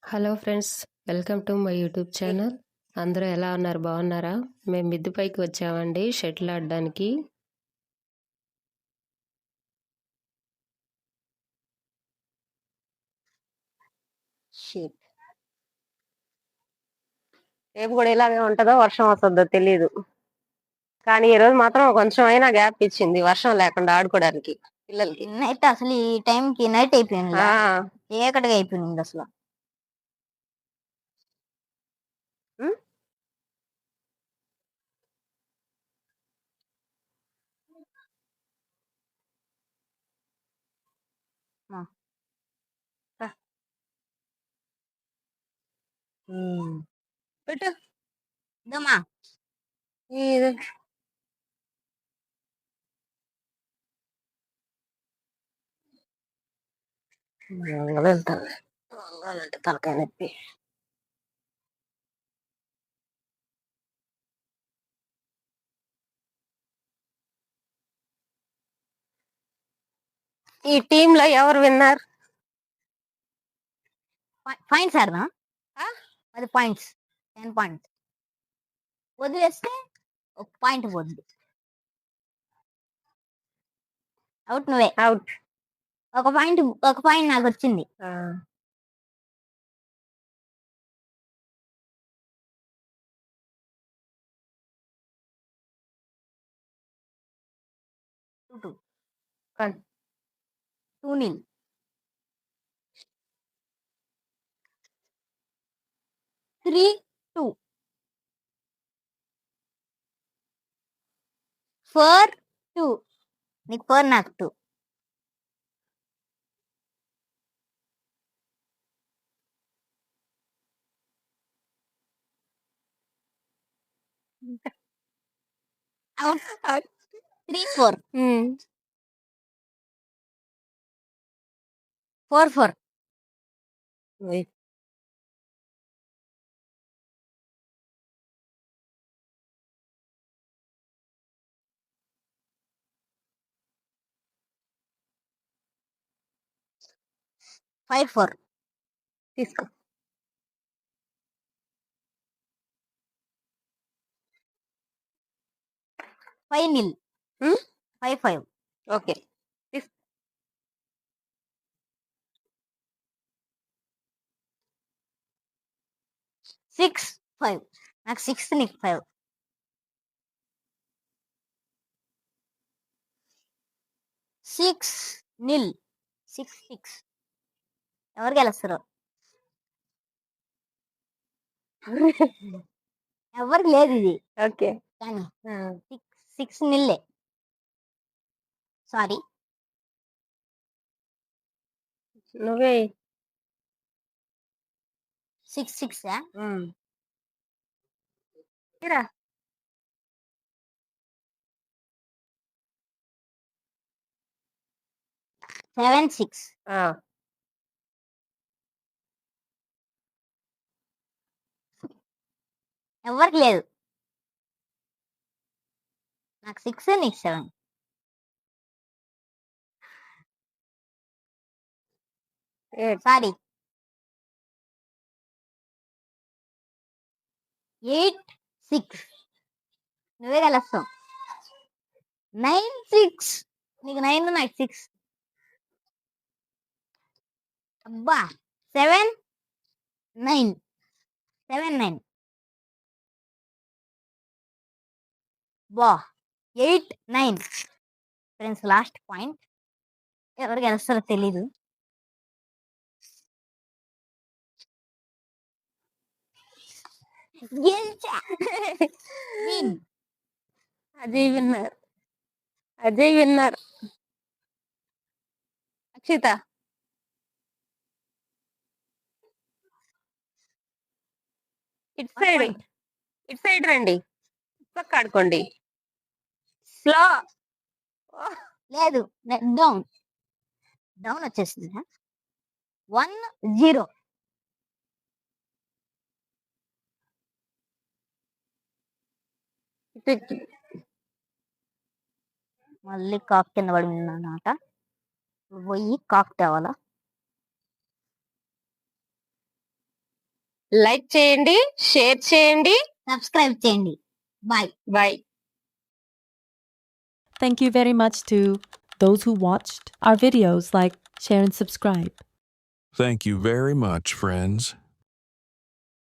Hello friends, welcome to my YouTube channel. అందరూ ఎలా ఉన్నారు? బాగున్నారా? మేము మిద్ది పైకి వచ్చామండి షటిల్ ఆడడానికి. షిట్. రేపు కూడా ఇలాగే ఉంటుందో వర్షం వస్తుందో తెలీదు. కానీ ఈ రోజు మాత్రం కొంచెం అయినా గ్యాప్ ఇచ్చింది వర్షం లేకుండా ఆడుకోవడానికి పిల్లలకి. నైట్ అసలు ఈ టైం కి నైట్ అయిపోయింది, ఆ, చీకటిగా అయిపోయింది అసలు. ఉమ్, ఆ. రా. పెట్టు ఇదమ్మా ఇది. వెళ్తాను అంటే తలకాయ నొప్పి. ఈ టీమ్ లో ఎవరు విన్నారు? పాయింట్స్ ఆడదాం. అది పాయింట్స్ 10 పాయింట్స్ వదిలేస్తే ఒక పాయింట్ పోద్ది. అవుట్ నువ్వే. అవుట్. ఒక పాయింట్ నాకు వచ్చింది. టూ 2-0. 3-2. 4-2. నీకు 4, నాకు 2. అవుట్. 3-4. 4-4. 5-4. తీసుకో. 5-0. 5-5. ఓకే. 6-5. నాకు 6, నీకు 5. 6-0. 6-6. ఎవరు గెలుస్తారు? ఎవరికి లేదు ఇది. ఓకే. కానీ 6-0. సారీ, నువ్వే 6-6. రా. 7-6. ఎవరికి లేదు. నాకు 6, నీకు 7. సారీ, 8-6. నువ్వే గెలుస్తావు. 9-6. నీకు 9, నాకు 6. అబ్బా. 7-9. 7-9. బా. 8-9. Friends, last point. ఎవరు గెలుస్తారో తెలీదు. గెలిచా. Win. Ajay winner. Ajay winner. Akshita, ఇటు సైడ్, ఇటు సైడ్ రండి. పక్క ఆడుకోండి. స్లో. లేదు, డౌన్. డౌన్ వచ్చేసింది. 1-0. మళ్ళీ కాక్ కింద పడి ఉందన్నమాట. పోయి కాక్ తేవాలా. లైక్ చేయండి, షేర్ చేయండి. సబ్స్క్రైబ్ చేయండి. Bye. Bye. Thank you very much to those who watched our videos. Like, share, and subscribe. Thank you very much, friends.